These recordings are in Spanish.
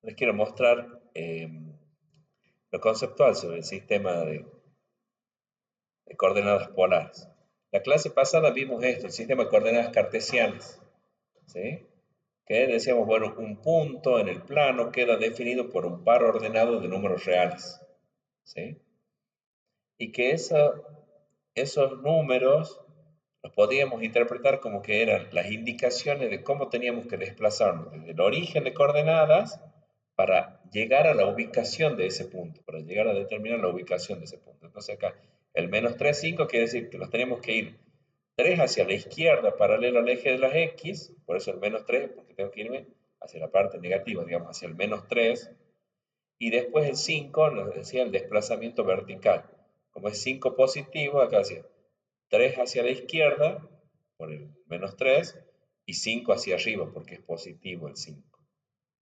Les quiero mostrar lo conceptual sobre el sistema de coordenadas polares. La clase pasada vimos esto, el sistema de coordenadas cartesianas, ¿sí? Que decíamos, bueno, un punto en el plano queda definido por un par ordenado de números reales, ¿sí? Y que esos números los podíamos interpretar como que eran las indicaciones de cómo teníamos que desplazarnos desde el origen de coordenadas para llegar a la ubicación de ese punto, para llegar a determinar la ubicación de ese punto. Entonces acá el menos 3, 5 quiere decir que nos tenemos que ir 3 hacia la izquierda paralelo al eje de las X, por eso el menos 3, porque tengo que irme hacia la parte negativa, digamos, hacia el menos 3, y después el 5 nos decía el desplazamiento vertical. Como es 5 positivo, acá decía 3 hacia la izquierda, por el menos 3, y 5 hacia arriba, porque es positivo el 5.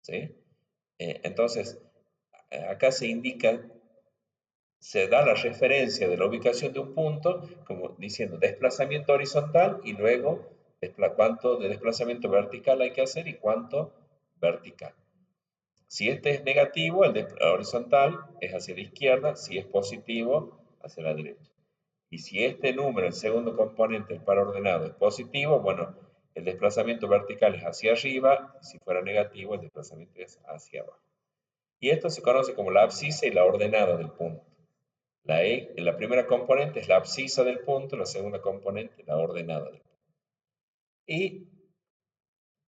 ¿Sí? Entonces, acá se indica, se da la referencia de la ubicación de un punto, como diciendo desplazamiento horizontal y luego cuánto de desplazamiento vertical hay que hacer y cuánto vertical. Si este es negativo, el horizontal es hacia la izquierda, si es positivo, hacia la derecha. Y si este número, el segundo componente del par ordenado, es positivo, bueno, el desplazamiento vertical es hacia arriba, y si fuera negativo, el desplazamiento es hacia abajo. Y esto se conoce como la abscisa y la ordenada del punto. La primera componente es la abscisa del punto, la segunda componente la ordenada del punto. Y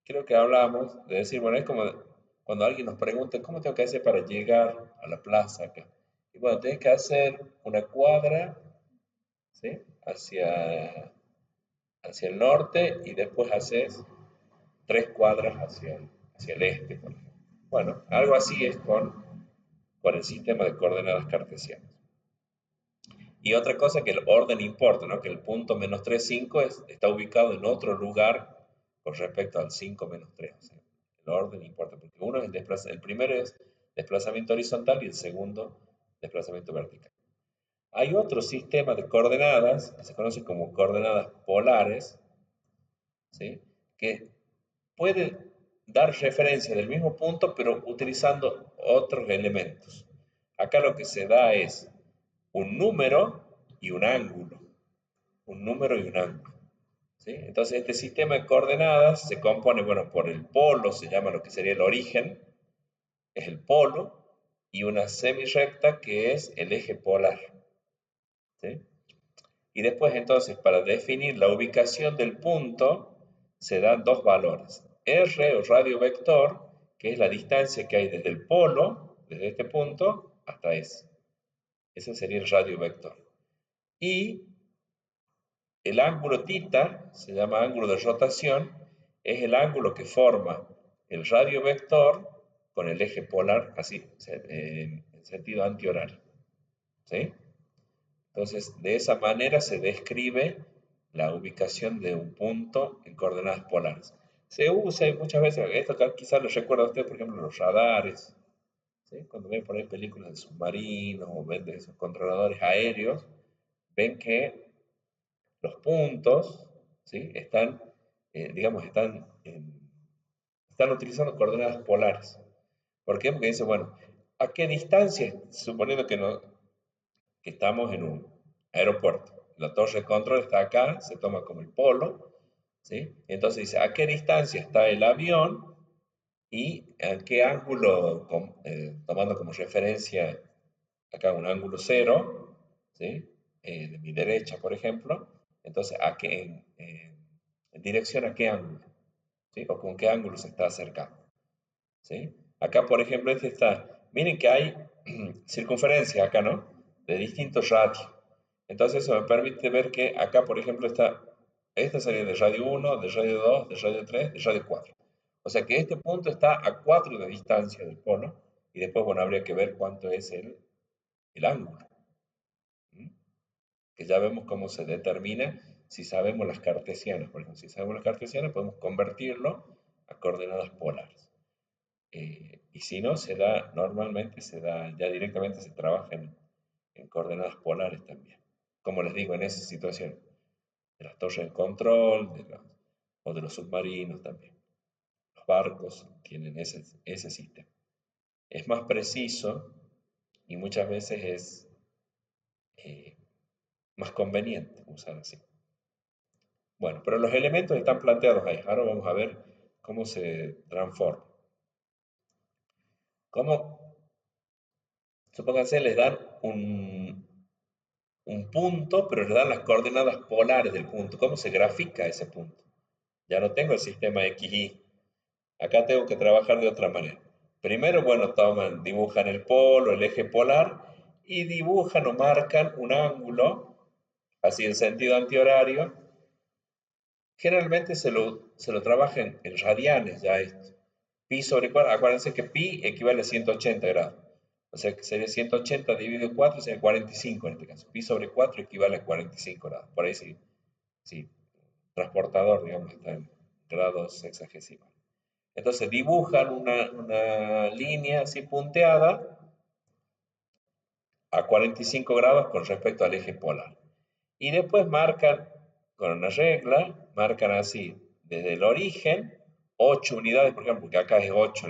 creo que hablamos de decir, bueno, es como cuando alguien nos pregunta, ¿cómo tengo que hacer para llegar a la plaza acá? Y bueno, tienes que hacer una cuadra, ¿sí? Hacia el norte y después haces 3 cuadras hacia el este, por ejemplo. Bueno, algo así es con el sistema de coordenadas cartesianas. Y otra cosa que el orden importa, ¿no? Que el punto menos 3, 5 está ubicado en otro lugar con respecto al 5 menos 3. O sea, el orden importa, porque uno es el primero es desplazamiento horizontal y el segundo desplazamiento vertical. Hay otro sistema de coordenadas que se conoce como coordenadas polares, ¿sí? Que puede dar referencia del mismo punto, pero utilizando otros elementos. Acá lo que se da es un número y un ángulo. Un número y un ángulo. ¿Sí? Entonces, este sistema de coordenadas se compone, bueno, por el polo, se llama lo que sería el origen, es el polo, y una semirrecta que es el eje polar. ¿Sí? Y después, entonces, para definir la ubicación del punto, se dan dos valores. R o radio vector, que es la distancia que hay desde el polo, desde este punto, hasta S. Ese sería el radio vector. Y el ángulo θ, se llama ángulo de rotación, es el ángulo que forma el radio vector con el eje polar, así, en sentido antihorario. ¿Sí? Entonces, de esa manera se describe la ubicación de un punto en coordenadas polares. Se usa y muchas veces, esto quizás lo recuerda a usted, por ejemplo, los radares, ¿sí? Cuando ven por ahí películas de submarinos o ven de esos controladores aéreos, ven que los puntos, ¿sí? Digamos, están utilizando coordenadas polares. ¿Por qué? Porque dice, bueno, ¿a qué distancia, suponiendo que, no, que estamos en un aeropuerto? La torre de control está acá, se toma como el polo, ¿sí? Entonces dice, ¿a qué distancia está el avión y a qué ángulo, tomando como referencia acá un ángulo cero, ¿sí? De mi derecha, por ejemplo, entonces, en dirección a qué ángulo, ¿sí? O con qué ángulo se está acercando, ¿sí? Acá, por ejemplo, miren que hay circunferencias acá, ¿no? De distintos radios. Entonces, eso me permite ver que acá, por ejemplo, esta sería de radio 1, de radio 2, de radio 3, de radio 4. O sea que este punto está a 4 de distancia del polo y después, bueno, habría que ver cuánto es el ángulo. ¿Mm? Que ya vemos cómo se determina si sabemos las cartesianas. Por ejemplo, si sabemos las cartesianas, podemos convertirlo a coordenadas polares. Y si no, normalmente ya directamente se trabaja en coordenadas polares también. Como les digo, en esa situación, de las torres de control, o de los submarinos también. Los barcos tienen ese sistema. es más preciso y muchas veces es más conveniente usar así. Bueno, pero los elementos están planteados ahí. Ahora vamos a ver cómo se transforma. ¿Cómo? Supónganse, les dan un punto, pero les dan las coordenadas polares del punto. ¿Cómo se grafica ese punto? Ya no tengo el sistema XY. Acá tengo que trabajar de otra manera. Primero, bueno, dibujan el polo, el eje polar, y dibujan o marcan un ángulo, así en sentido antihorario. Generalmente se lo trabaja en radianes ya esto. Pi sobre 4, acuérdense que pi equivale a 180 grados. O sea que sería 180 dividido 4, sería 45 en este caso. Pi sobre 4 equivale a 45 grados. Por ahí sí, sí, transportador, digamos, está en grados sexagesimales. Entonces dibujan una línea así punteada a 45 grados con respecto al eje polar. Y después marcan con una regla, marcan así, desde el origen, 8 unidades, por ejemplo, porque acá es 8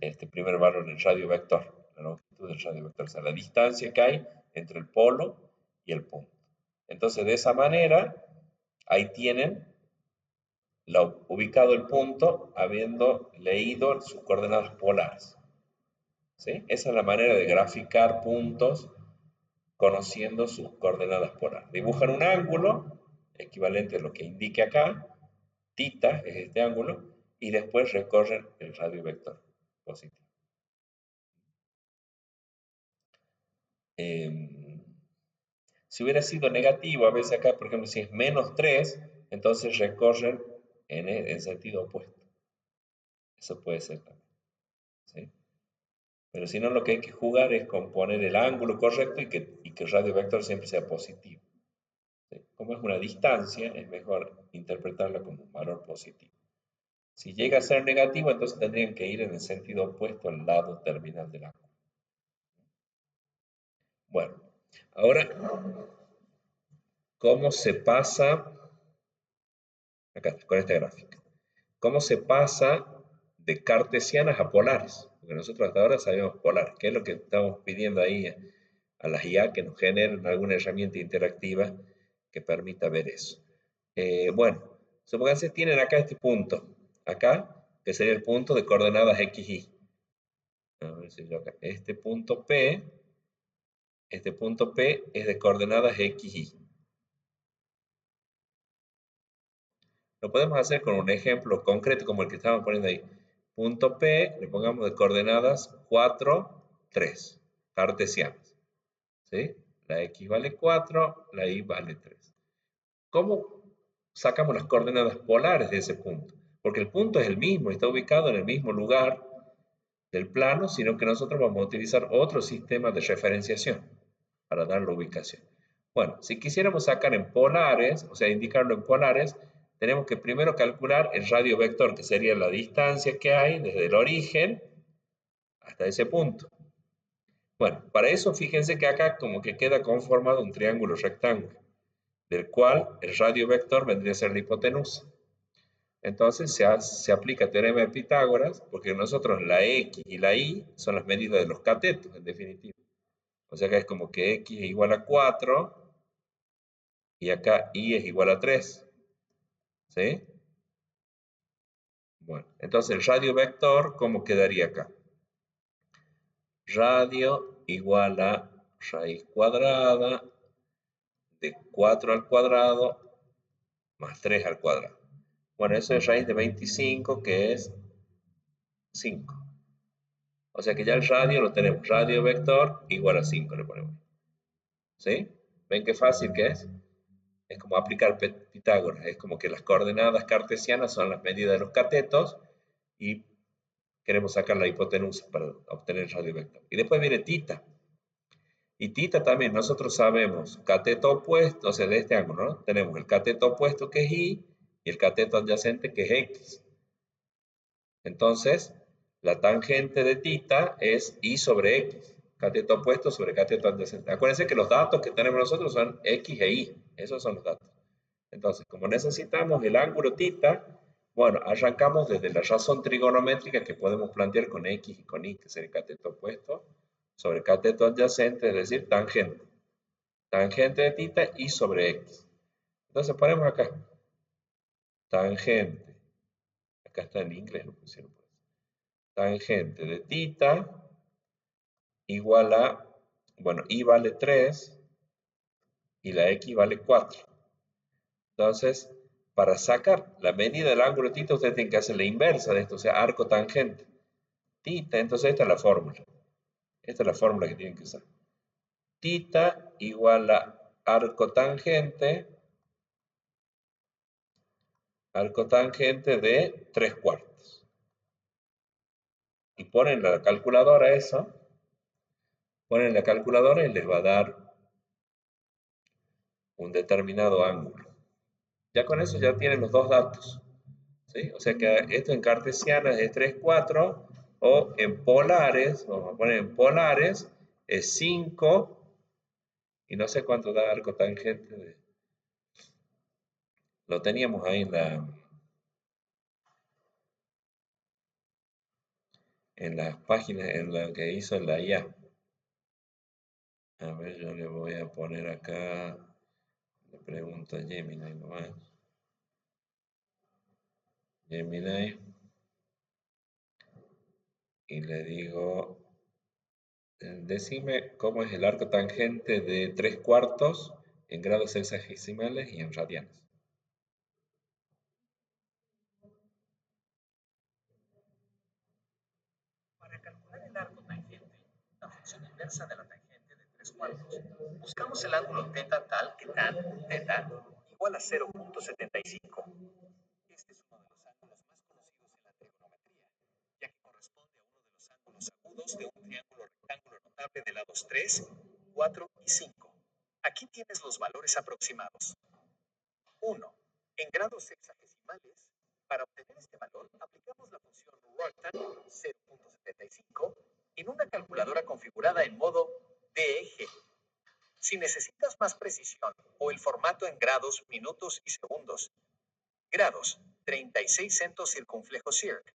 este primer valor en el radio vector, la longitud del radio vector, o sea, la distancia que hay entre el polo y el punto. Entonces, de esa manera, ahí tienen ubicado el punto habiendo leído sus coordenadas polares. ¿Sí? Esa es la manera de graficar puntos conociendo sus coordenadas polares. Dibujan un ángulo, equivalente a lo que indique acá, tita es este ángulo, y después recorren el radio vector positivo. Si hubiera sido negativo, a veces acá, por ejemplo, si es menos 3, entonces recorren en sentido opuesto. Eso puede ser también. ¿Sí? Pero si no, lo que hay que jugar es con poner el ángulo correcto y que el radio vector siempre sea positivo. ¿Sí? Como es una distancia, es mejor interpretarla como un valor positivo. Si llega a ser negativo, entonces tendrían que ir en el sentido opuesto al lado terminal del ángulo. Bueno, ahora, ¿cómo se pasa? Acá, con esta gráfica. ¿Cómo se pasa de cartesianas a polares? Porque nosotros hasta ahora sabemos polares. ¿Qué es lo que estamos pidiendo ahí a las IA que nos generen alguna herramienta interactiva que permita ver eso? Bueno, supónganse tienen acá este punto. Acá, que sería el punto de coordenadas x, y. A ver si yo acá. Este punto P es de coordenadas x, y. Lo podemos hacer con un ejemplo concreto como el que estamos poniendo ahí. Punto P, le pongamos de coordenadas 4, 3, cartesianas. ¿Sí? La X vale 4, la Y vale 3. ¿Cómo sacamos las coordenadas polares de ese punto? Porque el punto es el mismo, está ubicado en el mismo lugar del plano, sino que nosotros vamos a utilizar otro sistema de referenciación para dar la ubicación. Bueno, si quisiéramos sacar en polares, o sea, indicarlo en polares, tenemos que primero calcular el radio vector, que sería la distancia que hay desde el origen hasta ese punto. Bueno, para eso fíjense que acá como que queda conformado un triángulo rectángulo, del cual el radio vector vendría a ser la hipotenusa. Entonces se aplica el teorema de Pitágoras, porque nosotros la X y la Y son las medidas de los catetos, en definitiva. O sea que es como que X es igual a 4 y acá Y es igual a 3. ¿Sí? Bueno, entonces el radio vector, ¿cómo quedaría acá? Radio igual a raíz cuadrada de 4 al cuadrado más 3 al cuadrado. Bueno, eso es raíz de 25, que es 5. O sea que ya el radio lo tenemos. Radio vector igual a 5 le ponemos. ¿Sí? ¿Ven qué fácil que es? Es como aplicar Pitágoras. Es como que las coordenadas cartesianas son las medidas de los catetos y queremos sacar la hipotenusa para obtener el radio vector. Y después viene tita. Y tita también, nosotros sabemos cateto opuesto, o sea, de este ángulo, ¿no? Tenemos el cateto opuesto que es y el cateto adyacente que es x. Entonces, la tangente de tita es y sobre x. Cateto opuesto sobre cateto adyacente. Acuérdense que los datos que tenemos nosotros son x e y. Esos son los datos. Entonces, como necesitamos el ángulo tita, Bueno, arrancamos desde la razón trigonométrica que podemos plantear con X y con Y, que es el cateto opuesto, sobre cateto adyacente, es decir, tangente. Tangente de θ y sobre X. Entonces ponemos acá, tangente, acá está en inglés, lo pusieron. Tangente de θ igual a, bueno, y vale 3 y la X vale 4. Entonces, para sacar la medida del ángulo θ, ustedes tienen que hacer la inversa de esto, o sea, arco tangente. Θ, entonces esta es la fórmula. Esta es la fórmula que tienen que usar. Θ igual a arco tangente de 3/4. Y ponen la calculadora eso, ponen la calculadora y les va a dar un determinado ángulo. Ya con eso ya tienen los dos datos. ¿Sí? O sea que esto en cartesianas es 3/4 o en polares, vamos a poner en polares, es 5 y no sé cuánto da arco tangente. Lo teníamos ahí en las páginas, en la que hizo la IA. A ver, yo le voy a poner acá, le pregunto a Gemini nomás. Gemini. Y le digo, decime cómo es el arco tangente de 3/4 en grados sexagesimales y en radianes. Para calcular el arco tangente, la función inversa de la tangente de 3/4, buscamos el ángulo θ tal que tan θ igual a 0.75. Este es uno de los ángulos más conocidos en la trigonometría, ya que corresponde a uno de los ángulos agudos de un triángulo rectángulo notable de lados 3, 4 y 5. Aquí tienes los valores aproximados. 1. En grados sexagesimales, para obtener este valor, aplicamos la función RORTAN 0.75 en una calculadora configurada en modo DEG. Si necesitas más precisión o el formato en grados, minutos y segundos, grados, 36 centos circunflejo circ.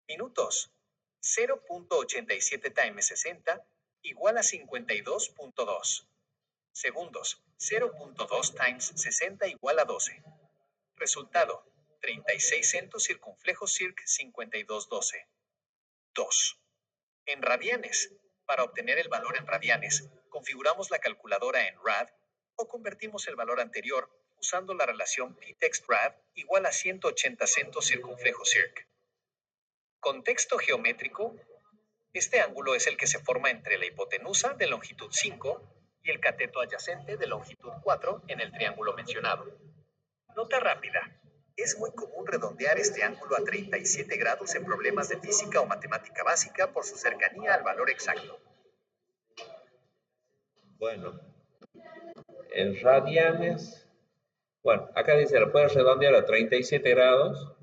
Minutos, 0.87 times 60 igual a 52.2. Segundos, 0.2 times 60 igual a 12. Resultado, 36 centos circunflejo circ 5212. 2. En radianes. Para obtener el valor en radianes, configuramos la calculadora en rad o convertimos el valor anterior usando la relación p-text-rad igual a 180 centos circunflejo circ. Contexto geométrico. Este ángulo es el que se forma entre la hipotenusa de longitud 5 y el cateto adyacente de longitud 4 en el triángulo mencionado. Nota rápida. Es muy común redondear este ángulo a 37 grados en problemas de física o matemática básica por su cercanía al valor exacto. Bueno, en radianes, bueno, acá dice, lo puedes redondear a 37 grados.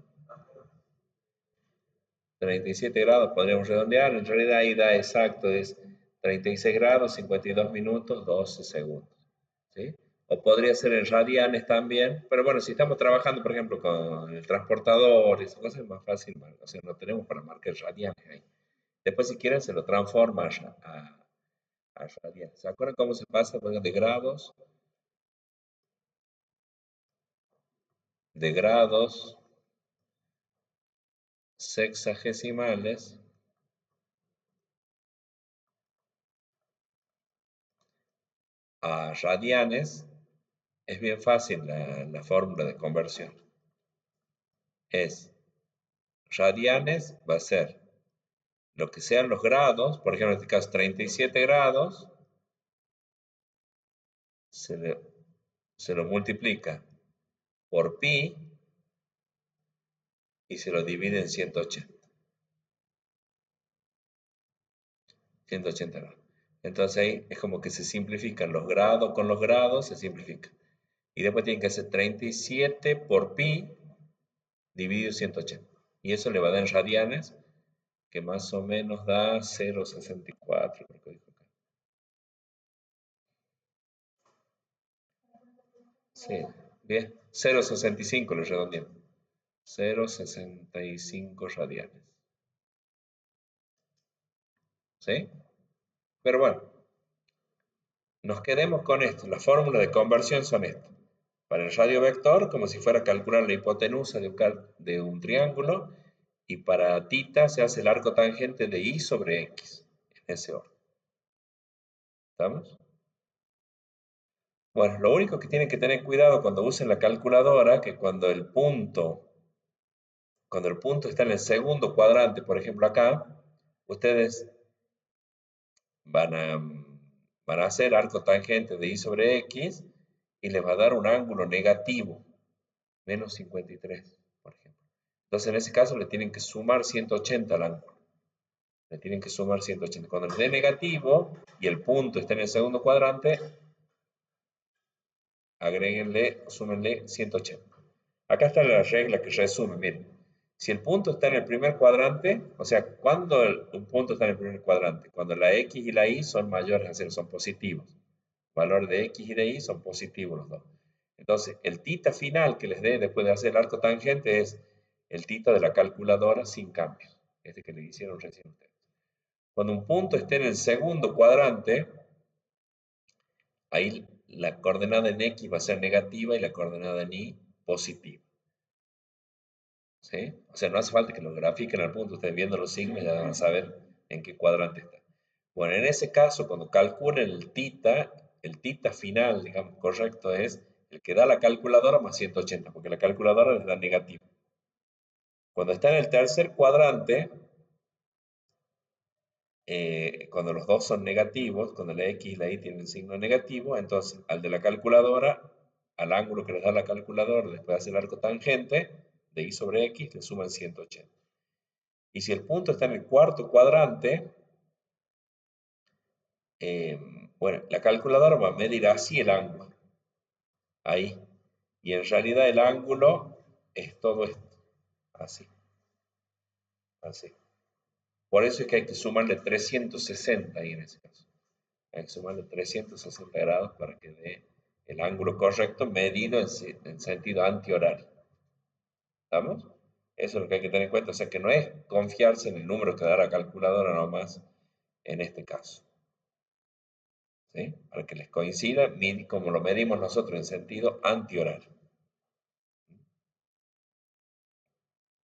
37 grados podríamos redondear, en realidad ahí da exacto, es 36 grados, 52 minutos, 12 segundos. ¿Sí? O podría ser en radianes también, pero bueno, si estamos trabajando, por ejemplo, con el transportador y esas cosas, es más fácil, o sea, no tenemos para marcar radianes ahí. Después, si quieren, se lo transforma a radianes. ¿Se acuerdan cómo se pasa de grados? De grados sexagesimales a radianes. Es bien fácil la fórmula de conversión. Es radianes, va a ser lo que sean los grados, por ejemplo, en este caso 37 grados, se lo multiplica por pi y se lo divide en 180. 180 grados. Entonces ahí es como que se simplifican los grados con los grados, se simplifican. Y después tienen que hacer 37 por pi dividido 180. Y eso le va a dar en radianes, que más o menos da 0,64. Creo que dijo acá. Sí, bien. 0,65 lo redondeamos. 0,65 radianes. ¿Sí? Pero bueno, nos quedemos con esto. Las fórmulas de conversión son estas. Para el radio vector, como si fuera a calcular la hipotenusa de un triángulo, y para θ se hace el arco tangente de I sobre X, en ese orden. ¿Estamos? Bueno, lo único que tienen que tener cuidado cuando usen la calculadora, que cuando el punto está en el segundo cuadrante, por ejemplo acá, ustedes van a hacer arco tangente de I sobre X y les va a dar un ángulo negativo, menos 53, por ejemplo. Entonces en ese caso le tienen que sumar 180 al ángulo. Le tienen que sumar 180. Cuando les dé negativo y el punto está en el segundo cuadrante, agréguenle, súmenle 180. Acá está la regla que resume, miren. Si el punto está en el primer cuadrante, o sea, ¿cuándo un punto está en el primer cuadrante? Cuando la X y la Y son mayores a 0, son positivos. Valor de X y de Y son positivos los dos. Entonces, el θ final que les dé después de hacer el arco tangente es el θ de la calculadora sin cambios. Este que le hicieron recién ustedes. Cuando un punto esté en el segundo cuadrante, ahí la coordenada en X va a ser negativa y la coordenada en Y positiva. ¿Sí? O sea, no hace falta que lo grafiquen al punto, ustedes viendo los signos ya van a saber en qué cuadrante está. Bueno, en ese caso, cuando calculen el θ final, digamos, correcto, es el que da la calculadora más 180, porque la calculadora les da negativo. Cuando está en el tercer cuadrante, cuando los dos son negativos, cuando la X y la Y tienen signo negativo, entonces al de la calculadora, al ángulo que les da la calculadora, después de hacer el arco tangente, de Y sobre X, le suman 180. Y si el punto está en el cuarto cuadrante, bueno, la calculadora va a medir así el ángulo, ahí. Y en realidad el ángulo es todo esto, así, así. Por eso es que hay que sumarle 360 ahí en ese caso. Hay que sumarle 360 grados para que dé el ángulo correcto medido en sentido antihorario. ¿Estamos? Eso es lo que hay que tener en cuenta. O sea que no es confiarse en el número que da la calculadora nomás en este caso. ¿Sí? Para que les coincida como lo medimos nosotros en sentido antihorario.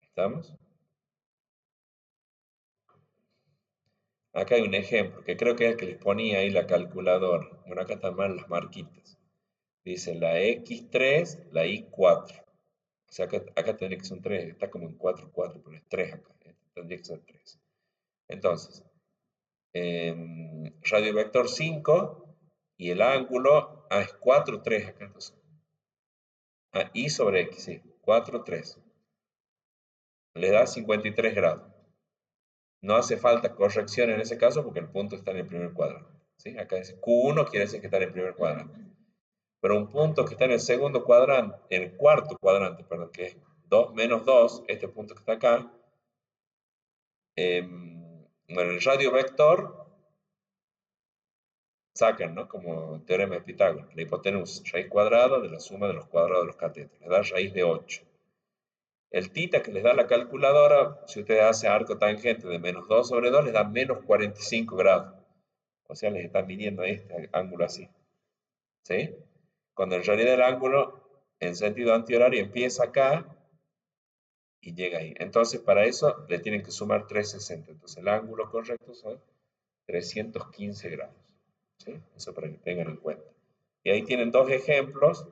¿Estamos? Acá hay un ejemplo, que creo que es el que les ponía ahí la calculadora. Bueno, acá están mal las marquitas. Dice la X3, la Y4. O sea, acá tendría que ser un 3, está como en 4, 4, pero es 3 acá. Tendría que ser 3. Entonces, radio vector 5 y el ángulo, es 4, 3 acá. Entonces, Y sobre X, sí, 4, 3. Le da 53 grados. No hace falta corrección en ese caso porque el punto está en el primer cuadrante. ¿Sí? Acá dice Q1 quiere decir que está en el primer cuadrante. Pero un punto que está en el segundo cuadrante, en el cuarto cuadrante, perdón, que es 2 menos 2, este punto que está acá, bueno, el radio vector sacan, ¿no? Como teorema de Pitágoras, la hipotenusa, raíz cuadrada de la suma de los cuadrados de los catetos, le da raíz de 8. El θ que les da la calculadora, si ustedes hacen arco tangente de menos 2 sobre 2, les da menos 45 grados. O sea, les están midiendo este ángulo así. ¿Sí? Cuando en realidad el ángulo en sentido antihorario empieza acá y llega ahí. Entonces, para eso le tienen que sumar 360. Entonces, el ángulo correcto son 315 grados. ¿Sí? Eso para que tengan en cuenta. Y ahí tienen dos ejemplos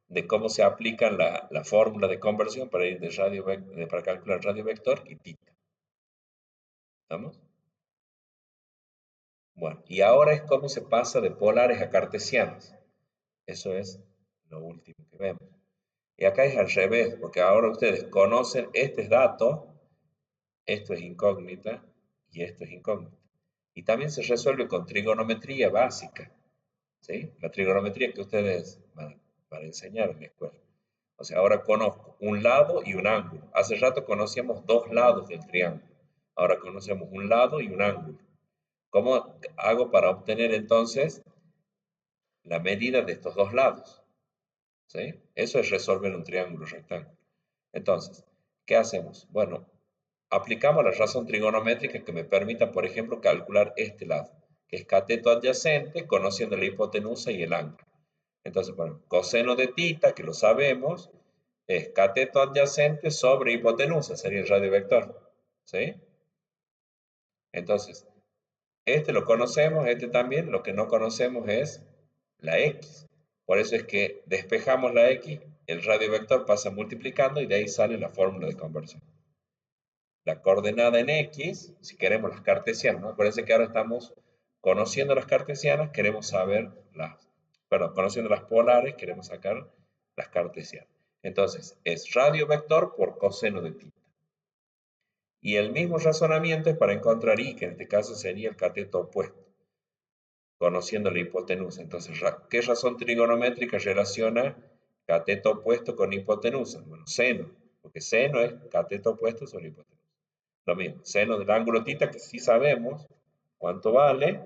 de cómo se aplica la fórmula de conversión para ir para calcular radio vector y θ. ¿Estamos? Bueno, y ahora es cómo se pasa de polares a cartesianos. Eso es lo último que vemos. Y acá es al revés, porque ahora ustedes conocen, este es dato, esto es incógnita y esto es incógnita. Y también se resuelve con trigonometría básica, ¿sí? La trigonometría que ustedes van a enseñar en la escuela. O sea, ahora conozco un lado y un ángulo. Hace rato conocíamos dos lados del triángulo. Ahora conocemos un lado y un ángulo. ¿Cómo hago para obtener entonces la medida de estos dos lados? ¿Sí? Eso es resolver un triángulo rectángulo. Entonces, ¿qué hacemos? Bueno, aplicamos la razón trigonométrica que me permita, por ejemplo, calcular este lado, que es cateto adyacente, conociendo la hipotenusa y el ángulo. Entonces, bueno, coseno de tita, que lo sabemos, es cateto adyacente sobre hipotenusa, sería el radio vector. ¿Sí? Entonces, este lo conocemos, este también, lo que no conocemos es la x. Por eso es que despejamos la x, el radio vector pasa multiplicando y de ahí sale la fórmula de conversión. La coordenada en x, si queremos las cartesianas, ¿no? Acuérdense que ahora estamos conociendo las cartesianas, queremos saber perdón, conociendo las polares, queremos sacar las cartesianas. Entonces, es radio vector por coseno de tita. Y el mismo razonamiento es para encontrar y, que en este caso sería el cateto opuesto, conociendo la hipotenusa. Entonces, ¿qué razón trigonométrica relaciona cateto opuesto con hipotenusa? Bueno, seno, porque seno es cateto opuesto sobre hipotenusa. Lo mismo, seno del ángulo tita, que sí sabemos cuánto vale,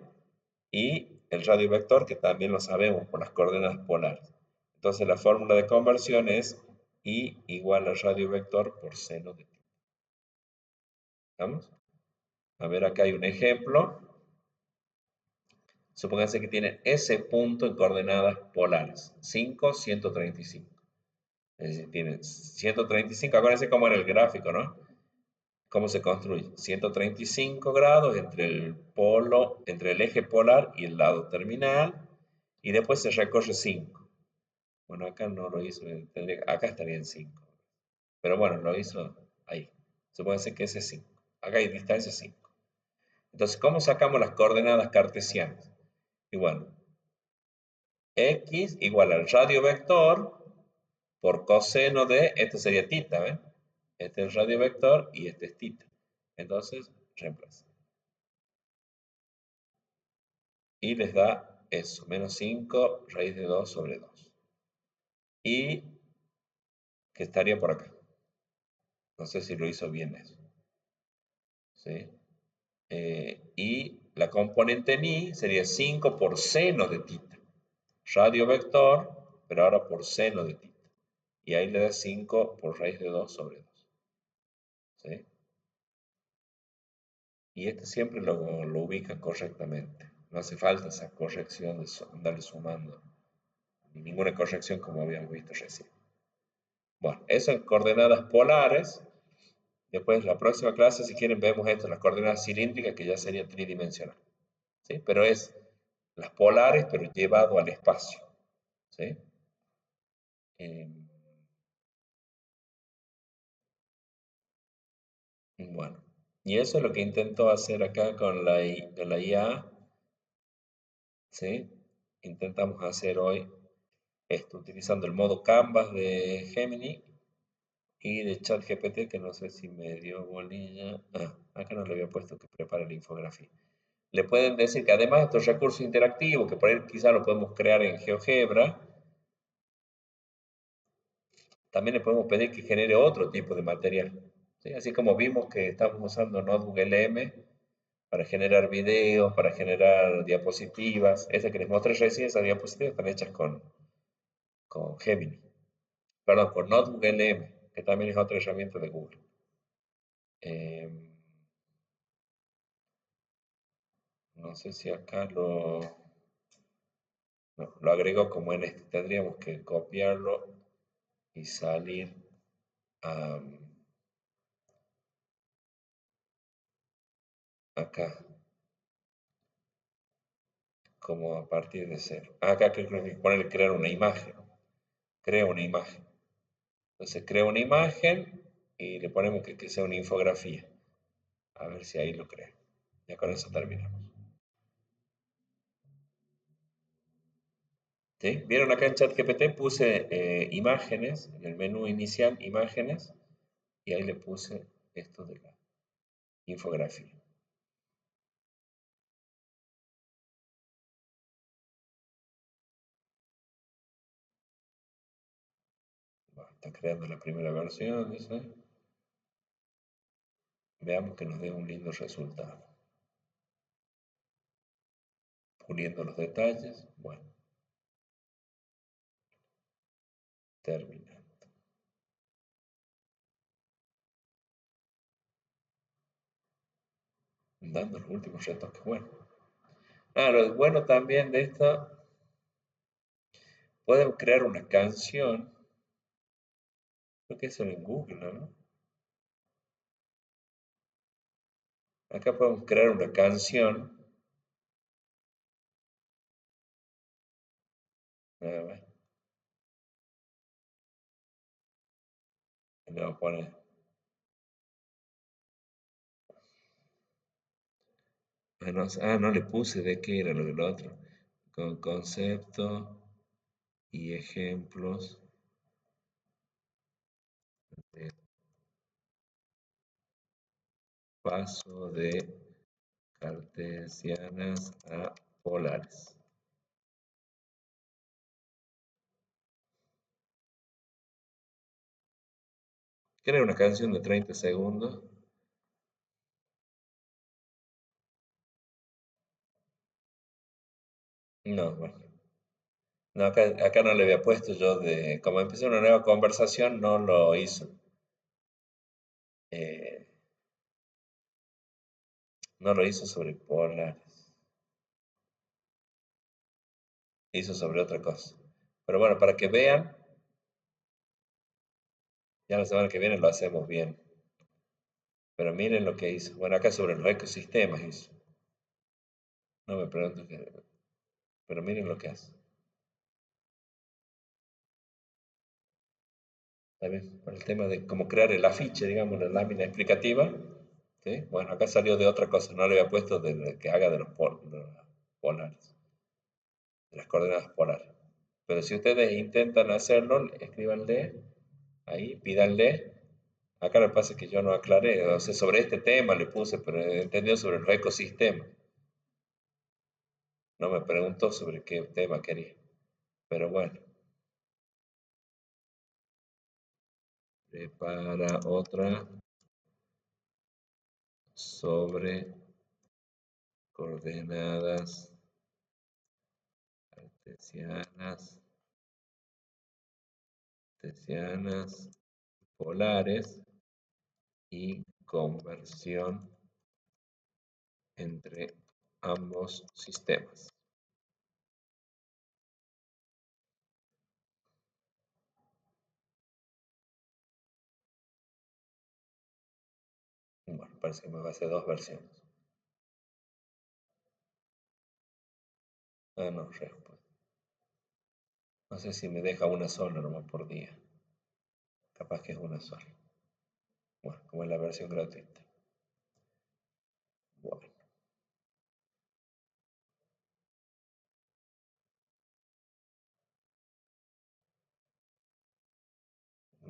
y el radio vector, que también lo sabemos por las coordenadas polares. Entonces, la fórmula de conversión es I igual al radio vector por seno de tita. ¿Vamos? A ver, acá hay un ejemplo. Supónganse que tienen ese punto en coordenadas polares, 5, 135. Es decir, tienen 135, acuérdense cómo era el gráfico, ¿no? ¿Cómo se construye? 135 grados entre el polo, entre el eje polar y el lado terminal, y después se recorre 5. Bueno, acá no lo hizo, acá estaría en 5. Pero bueno, lo hizo ahí. Supónganse que ese es 5. Acá hay distancia 5. Entonces, ¿cómo sacamos las coordenadas cartesianas? Y bueno, x igual al radio vector por coseno de, este sería tita, ¿ven? Este es el radio vector y este es tita. Entonces, reemplaza. Y les da eso, menos 5 raíz de 2 sobre 2. Y que estaría por acá. No sé si lo hizo bien eso. ¿Sí? Y la componente ni sería 5 por seno de tita. Radio vector, pero ahora por seno de tita. Y ahí le da 5 por raíz de 2 sobre 2. ¿Sí? Y este siempre lo ubica correctamente. No hace falta esa corrección de andarle sumando. Ni ninguna corrección como habíamos visto recién. Bueno, eso en coordenadas polares. Después, la próxima clase, si quieren, vemos esto, las coordenadas cilíndricas, que ya sería tridimensional. ¿Sí? Pero es las polares, pero llevado al espacio. ¿Sí? Eh, bueno, y eso es lo que intento hacer acá con la IA. ¿Sí? Intentamos hacer hoy esto, utilizando el modo Canvas de Gemini y de ChatGPT, que no sé si me dio bolilla. Acá no le había puesto que prepare la infografía. Le pueden decir que además de estos recursos interactivos, que por ahí quizá lo podemos crear en GeoGebra, también le podemos pedir que genere otro tipo de material. ¿Sí? Así como vimos que estamos usando Notebook LM para generar videos, para generar diapositivas. Esa que les mostré recién, esas diapositivas están hechas con Gemini. Perdón, con Notebook LM, que también es otra herramienta de Google. Eh, no sé si acá lo agrego como en este. Tendríamos que copiarlo y salir acá, como a partir de cero. Acá creo que poner crear una imagen. Crea una imagen. Entonces crea una imagen y le ponemos que sea una infografía. A ver si ahí lo crea. Ya con eso terminamos. ¿Sí? ¿Vieron acá en ChatGPT? Puse imágenes, en el menú inicial, imágenes, y ahí le puse esto de la infografía. Bueno, está creando la primera versión, dice. Veamos que nos dé un lindo resultado. Puliendo los detalles. Bueno, termina. dando los últimos retoques. Bueno. Lo bueno también de esto, podemos crear una canción. Creo que eso en Google, ¿no? Acá podemos crear una canción. A ver, le vamos a poner. No le puse de qué era lo del otro. Con concepto y ejemplos de paso de cartesianas a polares. Crea una canción de 30 segundos. No, bueno. No, acá no le había puesto yo de. Como empecé una nueva conversación, no lo hizo. eh, no lo hizo sobre polares. Hizo sobre otra cosa. Pero bueno, para que vean, ya la semana que viene lo hacemos bien. Pero miren lo que hizo. Bueno, acá sobre los ecosistemas hizo. No me pregunto qué. Pero miren lo que hace. ¿Está por el tema de cómo crear el afiche, digamos, la lámina explicativa. ¿Sí? Bueno, acá salió de otra cosa, no le había puesto de que haga de los polares, de las coordenadas polares. Pero si ustedes intentan hacerlo, escríbanle ahí, pídanle. Acá lo que pasa es que yo no aclaré, o sea, sobre este tema le puse, pero entendió sobre los ecosistemas. No me preguntó sobre qué tema quería. Pero bueno, prepara otra sobre coordenadas cartesianas, cartesianas polares y conversión entre ambos sistemas. Bueno, parece que me va a hacer dos versiones. No, respuesta. No sé si me deja una sola nomás por día. Capaz que es una sola. Bueno, como es la versión gratuita.